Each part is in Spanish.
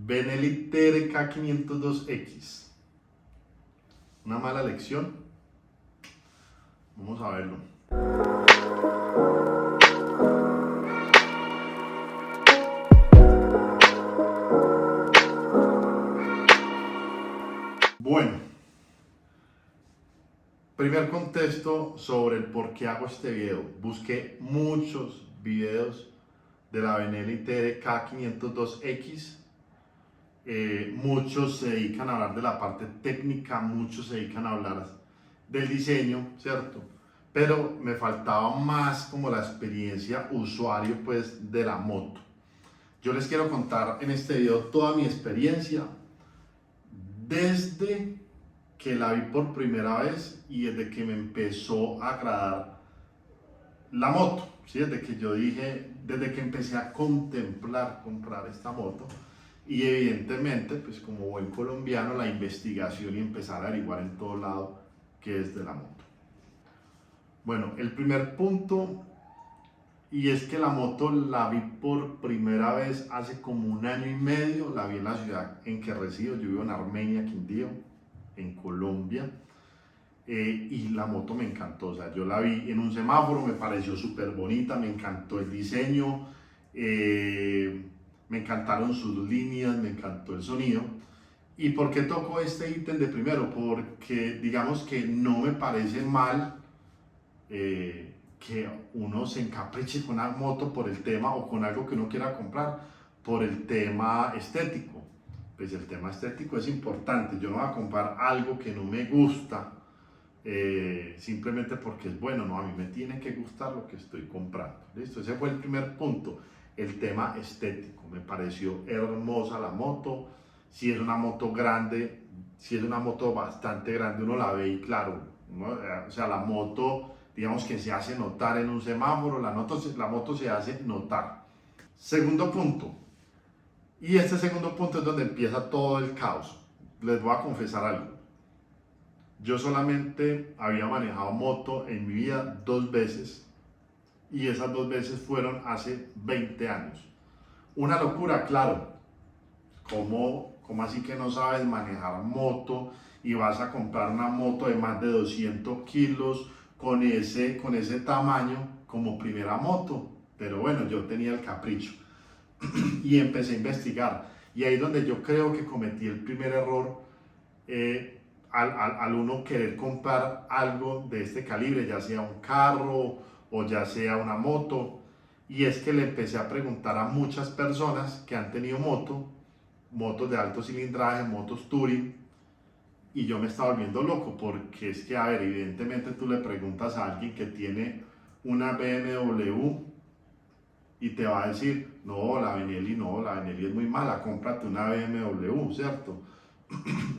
Benelli TRK 502X. Una mala elección. Vamos a verlo. Bueno, primer contexto sobre el por qué hago este video. Busqué muchos videos de la Benelli TRK 502X. Muchos se dedican a hablar de la parte técnica, muchos se dedican a hablar del diseño, ¿cierto? Pero me faltaba más como la experiencia usuario pues de la moto. Yo les quiero contar en este video toda mi experiencia desde que la vi por primera vez y desde que me empezó a agradar la moto, ¿sí? Desde que empecé a contemplar comprar esta moto. Y evidentemente, pues como buen colombiano, la investigación y empezar a averiguar en todo lado qué es de la moto. Bueno, el primer punto, y es que la moto la vi por primera vez hace como 1 año y medio, la vi en la ciudad en que resido, yo vivo en Armenia, Quindío, en Colombia, y la moto me encantó, o sea, yo la vi en un semáforo, me pareció súper bonita, me encantó el diseño, me encantaron sus líneas, me encantó el sonido. ¿Y por qué toco este ítem de primero? Porque digamos que no me parece mal que uno se encapriche con una moto por el tema o con algo que uno quiera comprar por el tema estético. Pues el tema estético es importante, yo no voy a comprar algo que no me gusta simplemente porque es bueno, no, a mí me tiene que gustar lo que estoy comprando. ¿Listo? Ese fue el primer punto, el tema estético. Me pareció hermosa la moto, si es una moto grande, si es una moto bastante grande, uno la ve y claro, o sea, la moto, digamos que se hace notar en un semáforo, la moto se hace notar. Segundo punto, y este segundo punto es donde empieza todo el caos. Les voy a confesar algo. Yo solamente había manejado moto en mi vida 2 veces y esas 2 veces fueron hace 20 años. Una locura, claro. ¿Cómo así que no sabes manejar moto y vas a comprar una moto de más de 200 kilos con ese tamaño como primera moto? Pero bueno, yo tenía el capricho y empecé a investigar. Y ahí es donde yo creo que cometí el primer error al uno querer comprar algo de este calibre, ya sea un carro o ya sea una moto. Y es que le empecé a preguntar a muchas personas que han tenido motos de alto cilindraje, motos touring, y yo me estaba volviendo loco porque es que, a ver, evidentemente tú le preguntas a alguien que tiene una BMW y te va a decir, no, la Benelli es muy mala, cómprate una BMW, ¿cierto?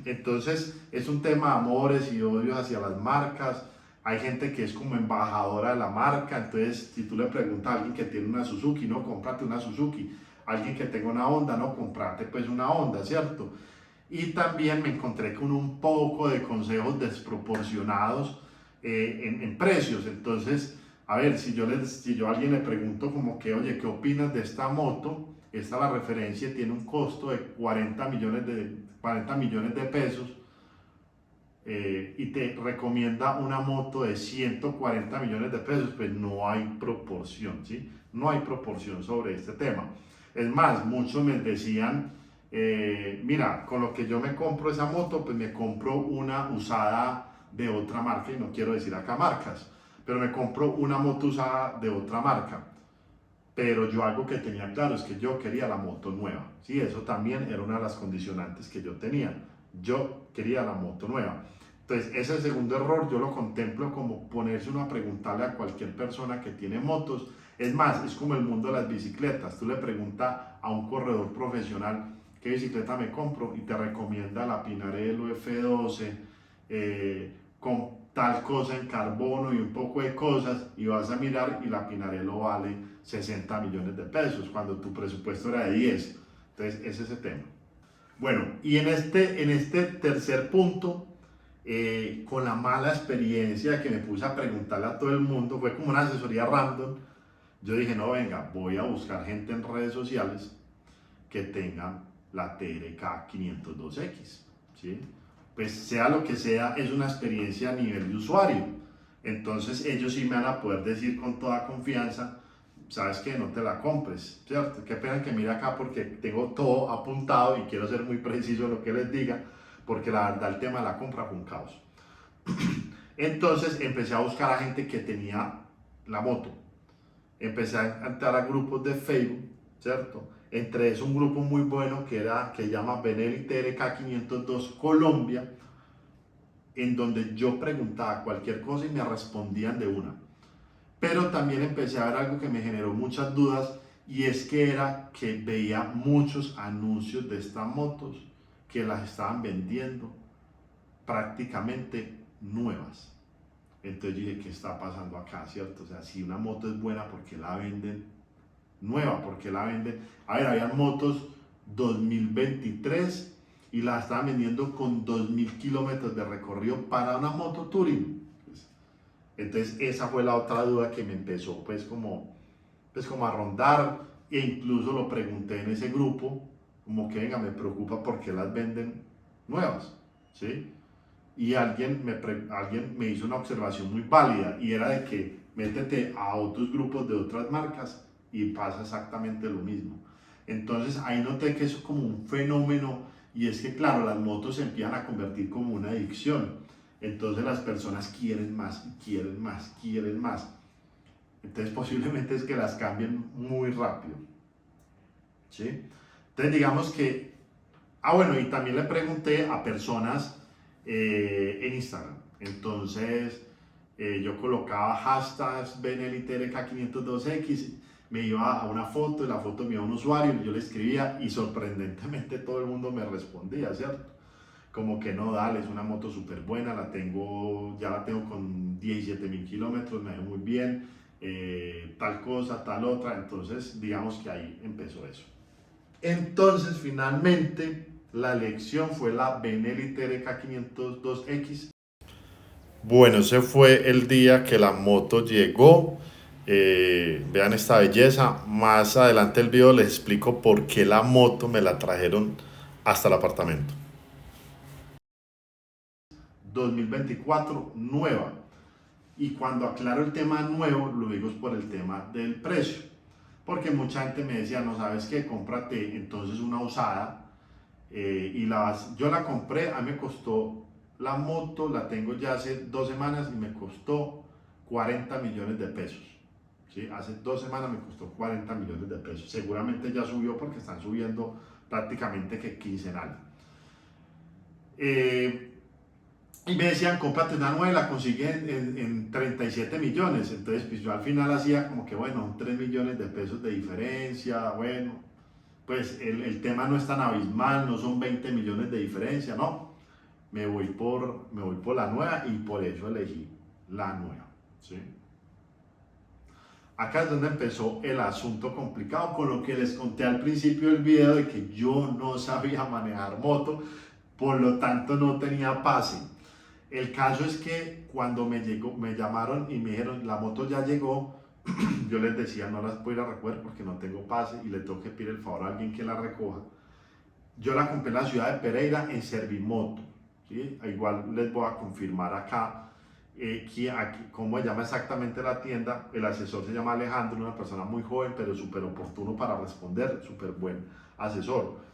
Entonces es un tema de amores y odios hacia las marcas. Hay gente que es como embajadora de la marca, entonces si tú le preguntas a alguien que tiene una Suzuki, no, cómprate una Suzuki. Alguien que tenga una Honda, no, comprate pues una Honda, ¿cierto? Y también me encontré con un poco de consejos desproporcionados en precios. Entonces, a ver, si yo a alguien le pregunto como que, oye, ¿qué opinas de esta moto? Esta la referencia tiene un costo de 40 millones de pesos y te recomienda una moto de 140 millones de pesos, pues no hay proporción, ¿sí? No hay proporción sobre este tema. Es más, muchos me decían, mira, con lo que yo me compro esa moto, pues me compro una usada de otra marca, y no quiero decir acá marcas, pero me compro una moto usada de otra marca. Pero yo algo que tenía claro es que yo quería la moto nueva, ¿sí? Eso también era una de las condicionantes que yo tenía. Yo quería la moto nueva. Entonces, ese segundo error yo lo contemplo como ponerse uno a preguntarle a cualquier persona que tiene motos. Es más, es como el mundo de las bicicletas. Tú le preguntas a un corredor profesional qué bicicleta me compro y te recomienda la Pinarello F12 con tal cosa en carbono y un poco de cosas, y vas a mirar y la Pinarello vale 60 millones de pesos cuando tu presupuesto era de 10. Entonces, ese es el tema. Bueno, y en este tercer punto, con la mala experiencia que me puse a preguntarle a todo el mundo, fue como una asesoría random. Yo dije, no, venga, voy a buscar gente en redes sociales que tengan la TRK 502X, ¿sí? Pues sea lo que sea, es una experiencia a nivel de usuario. Entonces ellos sí me van a poder decir con toda confianza, sabes que no te la compres, ¿cierto? Qué pena que mire acá porque tengo todo apuntado y quiero ser muy preciso en lo que les diga, porque la verdad el tema de la compra fue un caos. Entonces empecé a buscar a gente que tenía la moto. Empecé a entrar a grupos de Facebook, ¿cierto? Entre esos un grupo muy bueno que llama Benelli TRK 502 Colombia, en donde yo preguntaba cualquier cosa y me respondían de una. Pero también empecé a ver algo que me generó muchas dudas y es que era que veía muchos anuncios de estas motos que las estaban vendiendo prácticamente nuevas. Entonces yo dije, ¿qué está pasando acá, cierto? O sea, si una moto es buena, ¿por qué la venden nueva? ¿Por qué la venden? A ver, habían motos 2023 y la estaban vendiendo con 2000 kilómetros de recorrido para una moto touring. Entonces esa fue la otra duda que me empezó pues como a rondar e incluso lo pregunté en ese grupo, como que venga, me preocupa por qué las venden nuevas, ¿sí? Y alguien me hizo una observación muy válida y era de que métete a otros grupos de otras marcas y pasa exactamente lo mismo. Entonces ahí noté que eso es como un fenómeno y es que claro, las motos se empiezan a convertir como una adicción. Entonces las personas quieren más, quieren más, quieren más. Entonces posiblemente es que las cambien muy rápido, ¿sí? Entonces digamos que, bueno, y también le pregunté a personas en Instagram. Entonces yo colocaba hashtags BenelliTRK502X, me iba a una foto y la foto me iba a un usuario, yo le escribía y sorprendentemente todo el mundo me respondía, ¿cierto? Como que no, dale, es una moto súper buena, ya la tengo con 17.000 kilómetros, me va muy bien, tal cosa, tal otra, entonces digamos que ahí empezó eso. Entonces finalmente la elección fue la Benelli TRK 502X. Bueno, ese fue el día que la moto llegó. Vean esta belleza. Más adelante el video les explico por qué la moto me la trajeron hasta el apartamento. 2024 nueva. Y cuando aclaro el tema nuevo, lo digo es por el tema del precio. Porque mucha gente me decía, no sabes qué, cómprate entonces una usada. Yo la compré, a mí me costó la moto, la tengo ya hace 2 semanas y me costó 40 millones de pesos. ¿Sí? Hace 2 semanas me costó 40 millones de pesos. Seguramente ya subió porque están subiendo prácticamente que quincenal. Y me decían, cómprate una nueva y la consigue en 37 millones. Entonces, pues yo al final hacía como que, bueno, 3 millones de pesos de diferencia. Bueno, pues el tema no es tan abismal, no son 20 millones de diferencia, no. Me voy por la nueva y por eso elegí la nueva, ¿sí? Acá es donde empezó el asunto complicado, con lo que les conté al principio del video de que yo no sabía manejar moto, por lo tanto no tenía pase. El caso es que cuando me llamaron y me dijeron, la moto ya llegó, yo les decía, no las puedo ir a recoger porque no tengo pase y le tengo que pedir el favor a alguien que la recoja. Yo la compré en la ciudad de Pereira en Servimoto, ¿sí? Igual les voy a confirmar acá cómo se llama exactamente la tienda. El asesor se llama Alejandro, una persona muy joven pero súper oportuno para responder, súper buen asesor.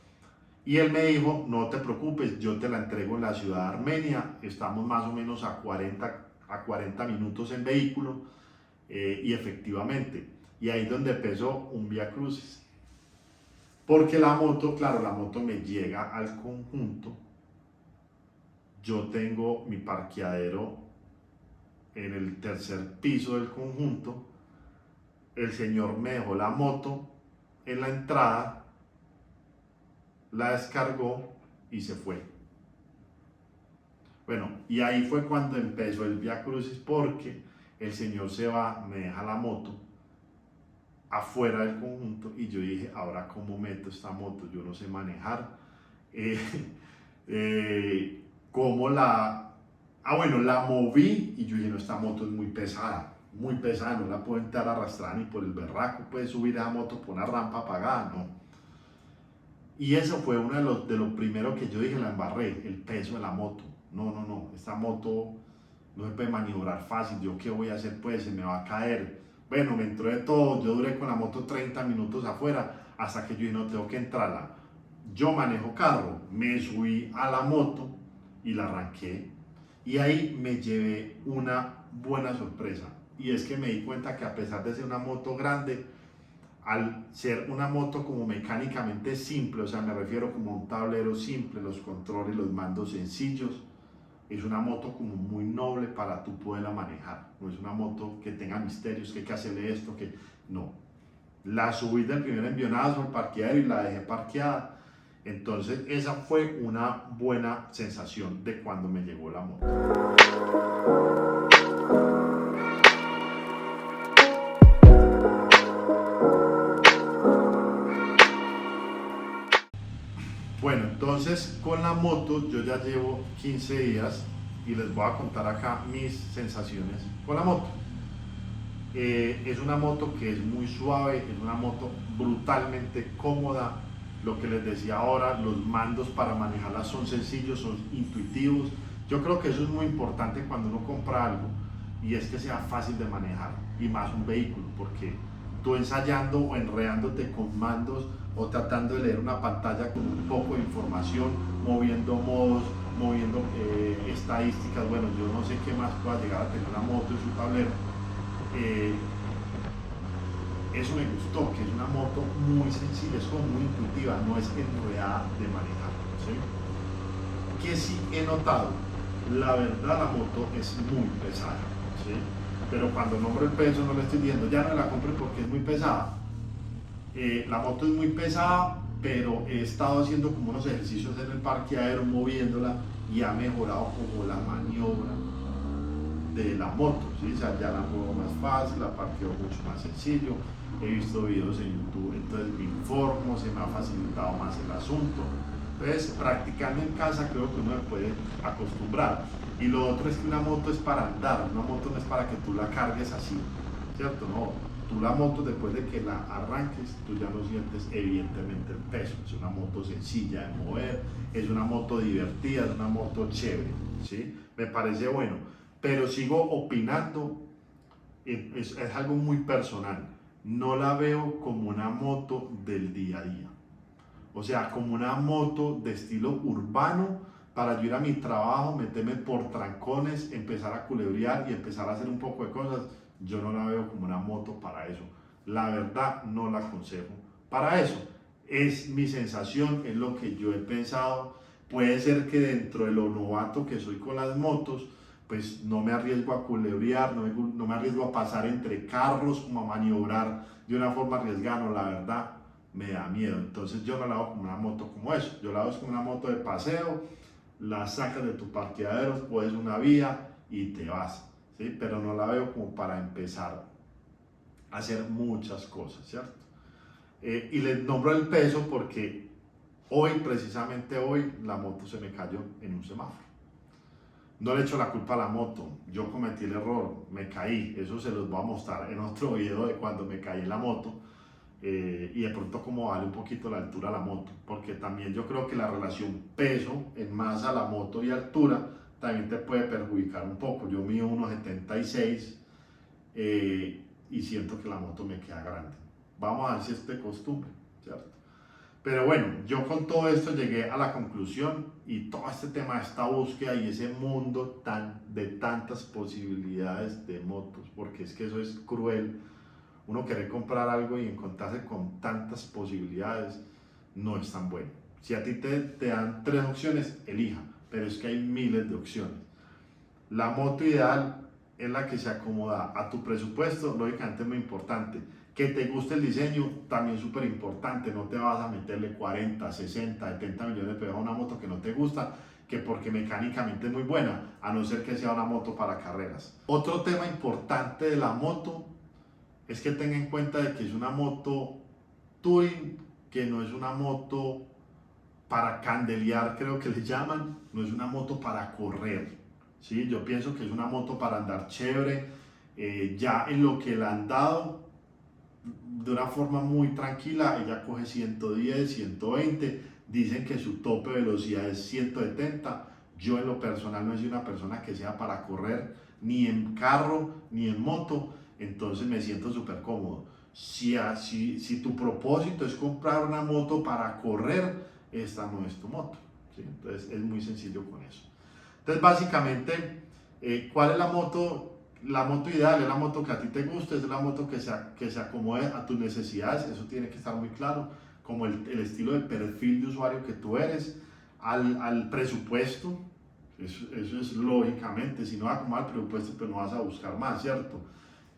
Y él me dijo, no te preocupes, yo te la entrego en la ciudad de Armenia, estamos más o menos a 40 minutos en vehículo, y efectivamente, y ahí es donde empezó un vía crucis. Porque la moto, claro, la moto me llega al conjunto, yo tengo mi parqueadero en el tercer piso del conjunto, el señor me dejó la moto en la entrada, la descargó y se fue. Bueno, y ahí fue cuando empezó el Vía Crucis porque el señor se va, me deja la moto afuera del conjunto y yo dije, ahora cómo meto esta moto, yo no sé manejar. Eh, ¿Cómo bueno, la moví y yo dije, no, esta moto es muy pesada, no la puedo entrar a arrastrar ni por el berraco, puede subir esa moto por una rampa apagada, no. Y eso fue uno de los primeros que yo dije, la embarré, el peso de la moto. No, esta moto no se puede maniobrar fácil, ¿yo qué voy a hacer? Pues se me va a caer. Bueno, me entró de todo, yo duré con la moto 30 minutos afuera, hasta que yo dije, no, tengo que entrarla. Yo manejo carro, me subí a la moto y la arranqué. Y ahí me llevé una buena sorpresa. Y es que me di cuenta que a pesar de ser una moto grande, al ser una moto como mecánicamente simple, o sea, me refiero como un tablero simple, los controles, los mandos sencillos, es una moto como muy noble para tú poderla manejar. No es una moto que tenga misterios, que hay que hacerle esto, que no. La subí del primer envionazo al parqueadero y la dejé parqueada. Entonces esa fue una buena sensación de cuando me llegó la moto. Bueno, entonces con la moto yo ya llevo 15 días y les voy a contar acá mis sensaciones con la moto. Es una moto que es muy suave, es una moto brutalmente cómoda. Lo que les decía ahora, los mandos para manejarla son sencillos, son intuitivos. Yo creo que eso es muy importante cuando uno compra algo, y es que sea fácil de manejar, y más un vehículo, porque tú ensayando o enredándote con mandos o tratando de leer una pantalla con un poco de información, moviendo modos, moviendo estadísticas, bueno, yo no sé qué más pueda llegar a tener una moto en su tablero. Eso me gustó, que es una moto muy sencilla, es como muy intuitiva, no es enredada de manejar, ¿sí? Que sí he notado, la verdad la moto es muy pesada, ¿sí? Pero cuando nombro el peso no le estoy diciendo, ya no la compre porque es muy pesada. La moto es muy pesada, pero he estado haciendo como unos ejercicios en el parqueadero, moviéndola, y ha mejorado como la maniobra de la moto, ¿sí? O sea, ya la muevo más fácil, la parqueo mucho más sencillo, he visto videos en YouTube, entonces me informo, se me ha facilitado más el asunto. Entonces, practicando en casa creo que uno se puede acostumbrar. Y lo otro es que una moto es para andar, una moto no es para que tú la cargues así, ¿cierto? No, tú la moto después de que la arranques, tú ya no sientes evidentemente el peso. Es una moto sencilla de mover, es una moto divertida, es una moto chévere, ¿sí? Me parece bueno, pero sigo opinando, es algo muy personal. No la veo como una moto del día a día. O sea, como una moto de estilo urbano para yo ir a mi trabajo, meterme por trancones, empezar a culebrear y empezar a hacer un poco de cosas. Yo no la veo como una moto para eso. La verdad, no la aconsejo para eso. Es mi sensación, es lo que yo he pensado. Puede ser que dentro de lo novato que soy con las motos, pues no me arriesgo a culebrear, no me arriesgo a pasar entre carros, como a maniobrar de una forma arriesgada, no, la verdad me da miedo. Entonces yo no la hago como una moto como eso, yo la hago como una moto de paseo, la sacas de tu parqueadero, puedes una vía y te vas, ¿sí? Pero no la veo como para empezar a hacer muchas cosas, ¿cierto? Y les nombro el peso porque hoy, precisamente hoy, la moto se me cayó en un semáforo. No le echo la culpa a la moto, yo cometí el error, me caí, eso se los voy a mostrar en otro video de cuando me caí en la moto. Y de pronto como vale un poquito la altura a la moto, porque también yo creo que la relación peso en masa a la moto y altura también te puede perjudicar un poco. Yo mido 1,76 y siento que la moto me queda grande. Vamos a ver si es de costumbre, ¿cierto? Pero bueno, yo con todo esto llegué a la conclusión, y todo este tema de esta búsqueda y ese mundo de tantas posibilidades de motos, porque es que eso es cruel. Uno querer comprar algo y encontrarse con tantas posibilidades no es tan bueno. Si a ti te dan 3 opciones, elija, pero es que hay miles de opciones. La moto ideal es la que se acomoda a tu presupuesto, lógicamente es muy importante. Que te guste el diseño, también súper importante. No te vas a meterle 40, 60, 70 millones de pesos a una moto que no te gusta, que porque mecánicamente es muy buena, a no ser que sea una moto para carreras. Otro tema importante de la moto es que tenga en cuenta de que es una moto touring, que no es una moto para candelear, creo que le llaman, no es una moto para correr, ¿sí? Yo pienso que es una moto para andar chévere. Ya en lo que le han dado, de una forma muy tranquila, ella coge 110, 120, dicen que su tope de velocidad es 170. Yo en lo personal no soy una persona que sea para correr ni en carro ni en moto, entonces me siento súper cómodo. Si tu propósito es comprar una moto para correr, esta no es tu moto, ¿sí? Entonces es muy sencillo con eso. Entonces básicamente, ¿cuál es la moto? La moto ideal es la moto que a ti te guste, es la moto que se acomode a tus necesidades, eso tiene que estar muy claro, como el estilo de perfil de usuario que tú eres, al presupuesto, eso es lógicamente, si no vas a acomodar el presupuesto, pues no vas a buscar más, ¿cierto?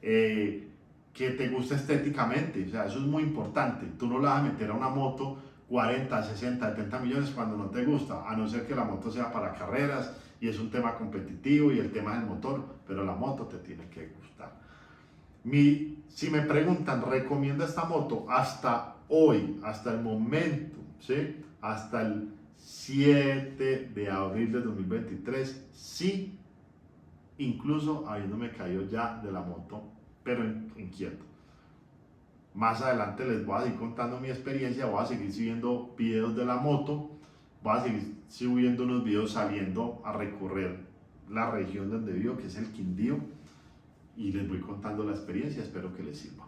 Que te gusta estéticamente, o sea, eso es muy importante, tú no le vas a meter a una moto 40, 60, 70 millones cuando no te gusta, a no ser que la moto sea para carreras, y es un tema competitivo y el tema del motor, pero la moto te tiene que gustar. Si me preguntan, ¿recomiendo esta moto? Hasta hoy, hasta el momento, ¿sí? Hasta el 7 de abril de 2023, sí, incluso habiéndome caído ya de la moto, pero inquieto. Más adelante les voy a seguir contando mi experiencia, voy a seguir subiendo videos de la moto, voy a seguir subiendo unos videos saliendo a recorrer la región donde vivo, que es el Quindío, y les voy contando la experiencia, espero que les sirva.